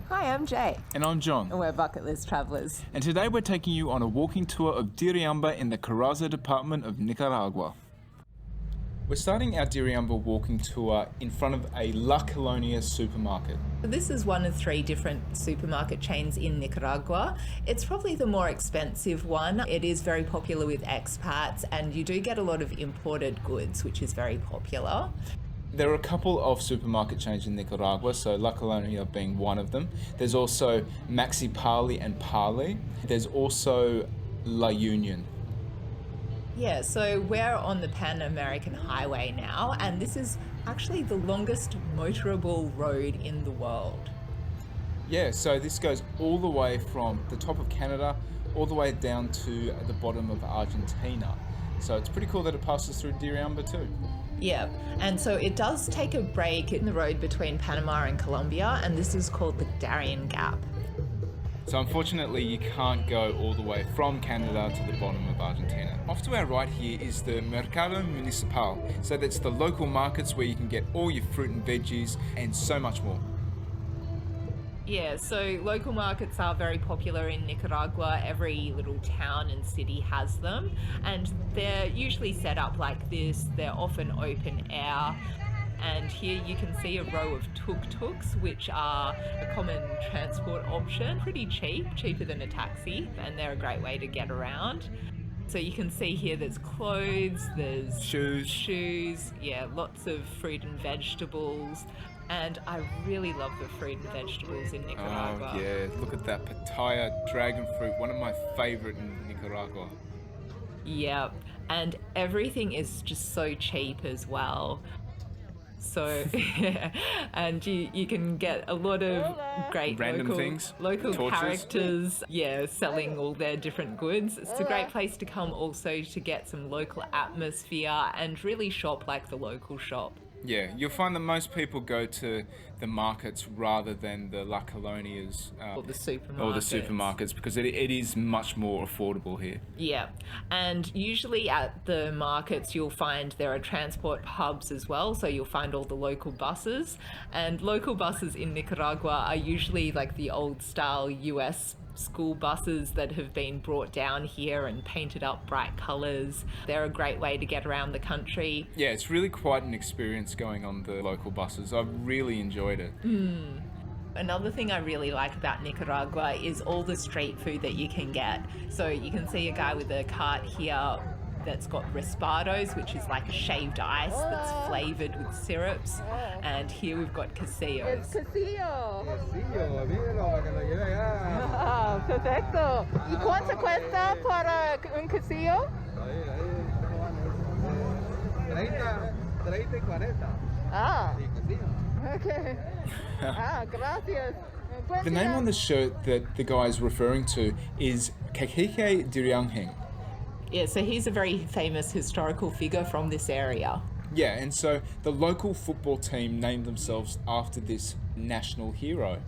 Hi, I'm Jay. And I'm John. And we're bucket list travellers. And today we're taking you on a walking tour of Diriamba in the Carazo Department of Nicaragua. We're starting our Diriamba walking tour in front of a La Colonia supermarket. This is one of 3 different supermarket chains in Nicaragua. It's probably the more expensive one. It is very popular with expats, and you do get a lot of imported goods, which is very popular. There are a couple of supermarket chains in Nicaragua, so La Colonia being one of them. There's also MaxiPali and Pali. There's also La Union. Yeah, so we're on the Pan American Highway now, and this is actually the longest motorable road in the world. Yeah, so this goes all the way from the top of Canada all the way down to the bottom of Argentina. So it's pretty cool that it passes through Diriamba too. Yeah, and so it does take a break in the road between Panama and Colombia, and this is called the Darien Gap. So unfortunately you can't go all the way from Canada to the bottom of Argentina. Off to our right here is the Mercado Municipal. So that's the local markets where you can get all your fruit and veggies and so much more. Yeah, so local markets are very popular in Nicaragua. Every little town and city has them, and they're usually set up like this. They're often open air. And here you can see a row of tuk-tuks, which are a common transport option. Pretty cheap, cheaper than a taxi, and they're a great way to get around. So you can see here there's clothes, there's shoes, yeah, lots of fruit and vegetables. And I really love the fruit and vegetables in Nicaragua. Oh yeah, look at that papaya dragon fruit, one of my favourite in Nicaragua. Yeah, and everything is just so cheap as well. So, and you can get a lot of great random things, local torches. Characters, yeah, selling all their different goods. It's a great place to come also to get some local atmosphere and really shop like the local shop. Yeah, you'll find that most people go to the markets rather than the La Colonias Or the supermarkets because it is much more affordable here. Yeah, and usually at the markets you'll find there are transport hubs as well, so you'll find all the local buses, and local buses in Nicaragua are usually like the old style US school buses that have been brought down here and painted up bright colours. They're a great way to get around the country. Yeah, it's really quite an experience going on the local buses. I've really enjoyed it. Another thing I really like about Nicaragua is all the street food that you can get. So you can see a guy with a cart here that's got raspados, which is like a shaved ice that's flavoured with syrups. And here we've got quesillos. Quesillo, míralo para que lo lleve allá. Ah, perfecto. ¿Y cuánto cuesta para un quesillo? Ahí, 30 y 40. Ah. Okay. Gracias. The name on the shirt that the guy is referring to is Cacique Diriangén. Yeah, so he's a very famous historical figure from this area. Yeah, and so the local football team named themselves after this national hero.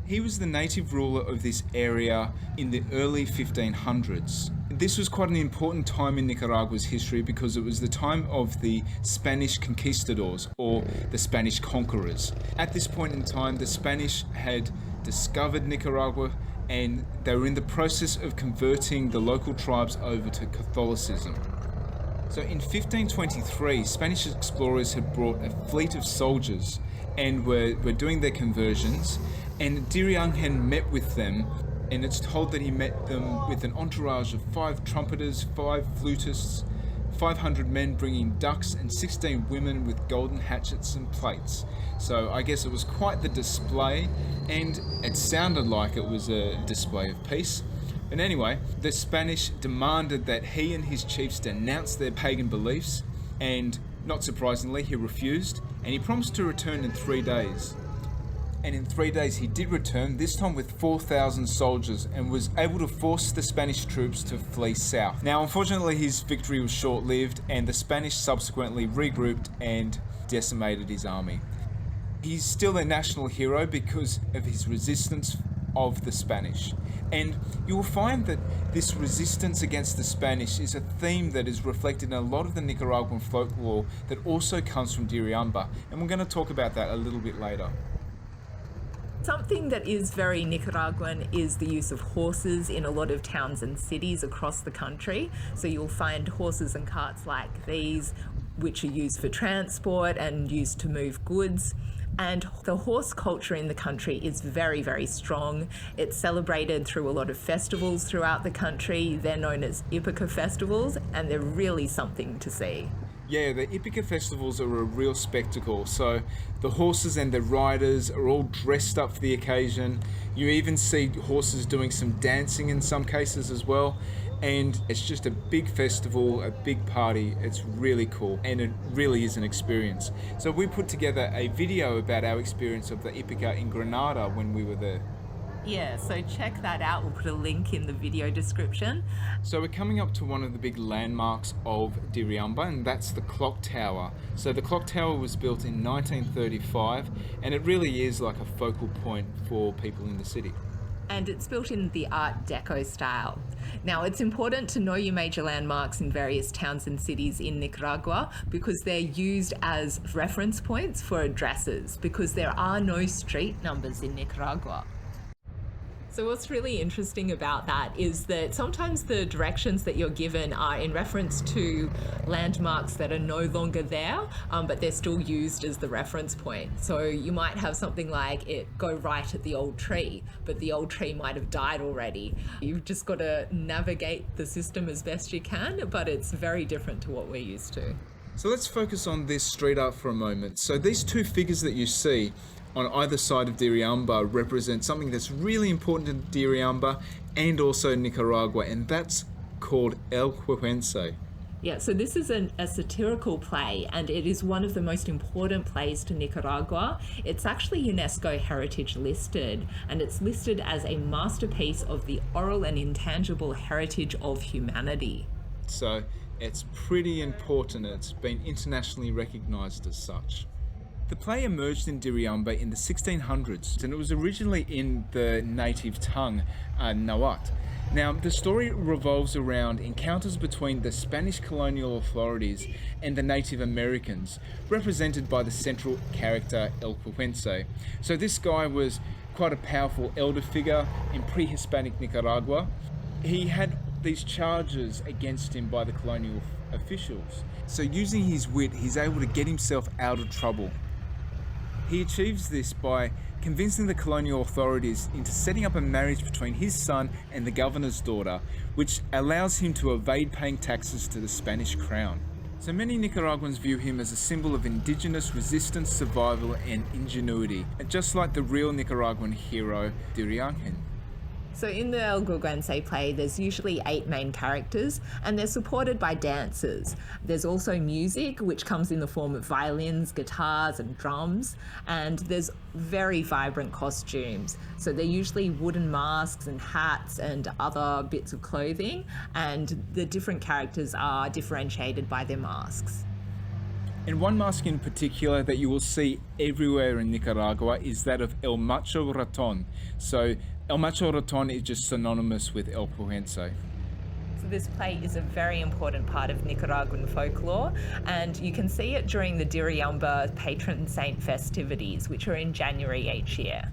He was the native ruler of this area in the early 1500s. This was quite an important time in Nicaragua's history because it was the time of the Spanish conquistadors, or the Spanish conquerors. At this point in time, the Spanish had discovered Nicaragua and they were in the process of converting the local tribes over to Catholicism. So in 1523, Spanish explorers had brought a fleet of soldiers and were doing their conversions, and Diriangén met with them, and it's told that he met them with an entourage of 5 trumpeters, 5 flutists, 500 men bringing ducks, and 16 women with golden hatchets and plates. So I guess it was quite the display, and it sounded like it was a display of peace. But anyway, the Spanish demanded that he and his chiefs denounce their pagan beliefs, and not surprisingly, he refused, and he promised to return in 3 days. And in 3 days he did return, this time with 4,000 soldiers, and was able to force the Spanish troops to flee south. Now unfortunately his victory was short-lived, and the Spanish subsequently regrouped and decimated his army. He's still a national hero because of his resistance of the Spanish. And you will find that this resistance against the Spanish is a theme that is reflected in a lot of the Nicaraguan folklore that also comes from Diriamba, and we're going to talk about that a little bit later. Something that is very Nicaraguan is the use of horses in a lot of towns and cities across the country. So you'll find horses and carts like these, which are used for transport and used to move goods. And the horse culture in the country is very, very strong. It's celebrated through a lot of festivals throughout the country. They're known as Hipica festivals, and they're really something to see. Yeah, the Hipica festivals are a real spectacle. So the horses and the riders are all dressed up for the occasion. You even see horses doing some dancing in some cases as well. And it's just a big festival, a big party. It's really cool, and it really is an experience. So we put together a video about our experience of the Hipica in Granada when we were there. Yeah, so check that out. We'll put a link in the video description. So we're coming up to one of the big landmarks of Diriamba, and that's the clock tower. So the clock tower was built in 1935, and it really is like a focal point for people in the city. And it's built in the Art Deco style. Now, it's important to know your major landmarks in various towns and cities in Nicaragua because they're used as reference points for addresses, because there are no street numbers in Nicaragua. So what's really interesting about that is that sometimes the directions that you're given are in reference to landmarks that are no longer there, but they're still used as the reference point. So you might have something like it go right at the old tree, but the old tree might have died already. You've just got to navigate the system as best you can, but it's very different to what we're used to. So let's focus on this street art for a moment. So these two figures that you see on either side of Diriamba represent something that's really important to Diriamba and also Nicaragua, and that's called El Güegüense. Yeah, so this is a satirical play, and it is one of the most important plays to Nicaragua. It's actually UNESCO Heritage listed, and it's listed as a masterpiece of the oral and intangible heritage of humanity. So it's pretty important. It's been internationally recognized as such. The play emerged in Diriamba in the 1600s, and it was originally in the native tongue, Nahuatl. Now, the story revolves around encounters between the Spanish colonial authorities and the Native Americans, represented by the central character El Güegüense. So this guy was quite a powerful elder figure in pre-Hispanic Nicaragua. He had these charges against him by the colonial officials. So using his wit, he's able to get himself out of trouble. He achieves this by convincing the colonial authorities into setting up a marriage between his son and the governor's daughter, which allows him to evade paying taxes to the Spanish crown. So many Nicaraguans view him as a symbol of indigenous resistance, survival and ingenuity, just like the real Nicaraguan hero, Diriangén. So in the El Güegüense play, there's usually 8 main characters, and they're supported by dancers. There's also music, which comes in the form of violins, guitars, and drums, and there's very vibrant costumes. So they're usually wooden masks and hats and other bits of clothing, and the different characters are differentiated by their masks. And one mask in particular that you will see everywhere in Nicaragua is that of El Macho Raton. So El Macho Raton is just synonymous with El Güegüense. So this play is a very important part of Nicaraguan folklore, and you can see it during the Diriamba patron saint festivities, which are in January each year.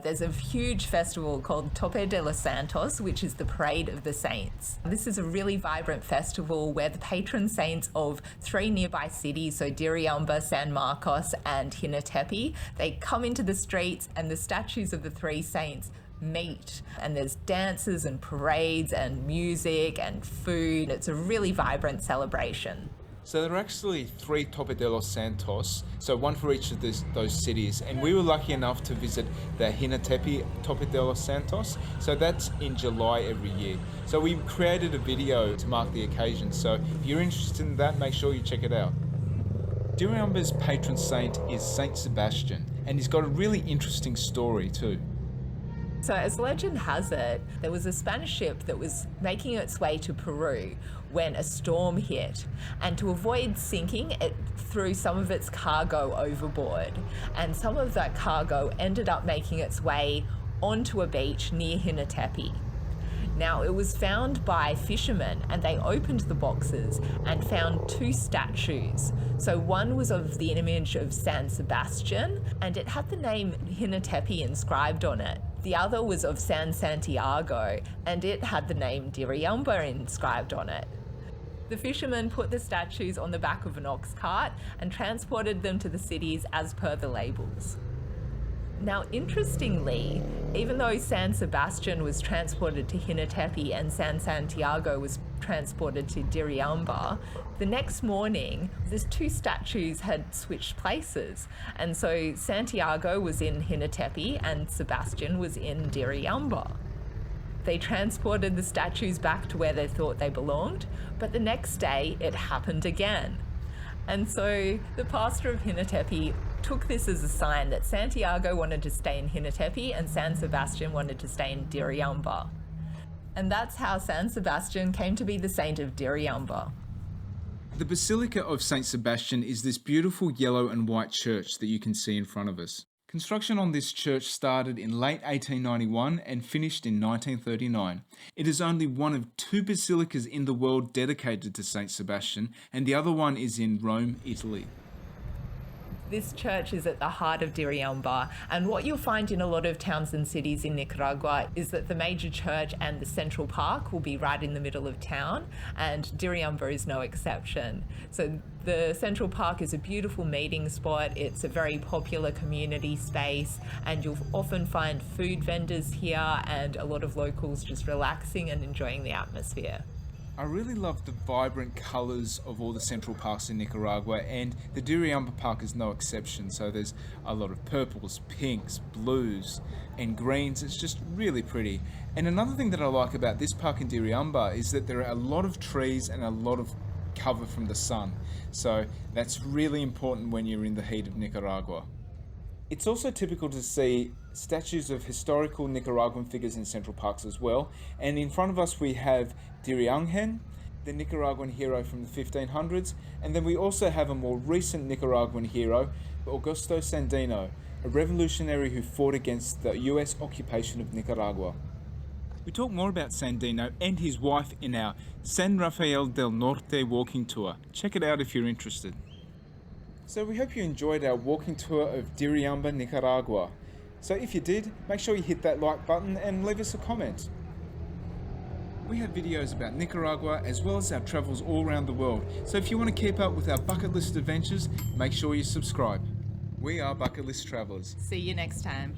There's a huge festival called Tope de los Santos, which is the Parade of the Saints. This is a really vibrant festival where the patron saints of 3 nearby cities, so Diriamba, San Marcos and Hinatepi, they come into the streets and the statues of the 3 saints meet, and there's dances and parades and music and food. It's a really vibrant celebration. So there are actually 3 Tope de los Santos, so one for each of those cities, and we were lucky enough to visit the Hinatepi Tope de los Santos, so that's in July every year. So we created a video to mark the occasion, so if you're interested in that, make sure you check it out. Diriamba's patron saint is Saint Sebastian, and he's got a really interesting story too. So as legend has it, there was a Spanish ship that was making its way to Peru when a storm hit, and to avoid sinking, it threw some of its cargo overboard, and some of that cargo ended up making its way onto a beach near Hinatepi. Now, it was found by fishermen, and they opened the boxes and found 2 statues. So one was of the image of San Sebastian, and it had the name Hinatepi inscribed on it. The other was of San Santiago, and it had the name Diriamba inscribed on it. The fishermen put the statues on the back of an ox cart and transported them to the cities as per the labels. Now, interestingly, even though San Sebastian was transported to Hinatepi and San Santiago was transported to Diriamba, the next morning, these 2 statues had switched places. And so Santiago was in Hinatepi and Sebastian was in Diriamba. They transported the statues back to where they thought they belonged, but the next day it happened again. And so the pastor of Hinatepi took this as a sign that Santiago wanted to stay in Hinatepi and San Sebastian wanted to stay in Diriamba. And that's how San Sebastian came to be the saint of Diriamba. The Basilica of St. Sebastian is this beautiful yellow and white church that you can see in front of us. Construction on this church started in late 1891 and finished in 1939. It is only one of 2 basilicas in the world dedicated to St. Sebastian, and the other one is in Rome, Italy. This church is at the heart of Diriamba, and what you'll find in a lot of towns and cities in Nicaragua is that the major church and the central park will be right in the middle of town, and Diriamba is no exception. So the central park is a beautiful meeting spot, it's a very popular community space, and you'll often find food vendors here and a lot of locals just relaxing and enjoying the atmosphere. I really love the vibrant colours of all the central parks in Nicaragua, and the Diriamba Park is no exception. So there's a lot of purples, pinks, blues and greens. It's just really pretty. And another thing that I like about this park in Diriamba is that there are a lot of trees and a lot of cover from the sun. So that's really important when you're in the heat of Nicaragua. It's also typical to see statues of historical Nicaraguan figures in central parks as well. And in front of us we have Diriangén, the Nicaraguan hero from the 1500s. And then we also have a more recent Nicaraguan hero, Augusto Sandino, a revolutionary who fought against the US occupation of Nicaragua. We talk more about Sandino and his wife in our San Rafael del Norte walking tour. Check it out if you're interested. So we hope you enjoyed our walking tour of Diriamba, Nicaragua. So if you did, make sure you hit that like button and leave us a comment. We have videos about Nicaragua as well as our travels all around the world. So if you want to keep up with our bucket list adventures, make sure you subscribe. We are Bucket List Travellers. See you next time.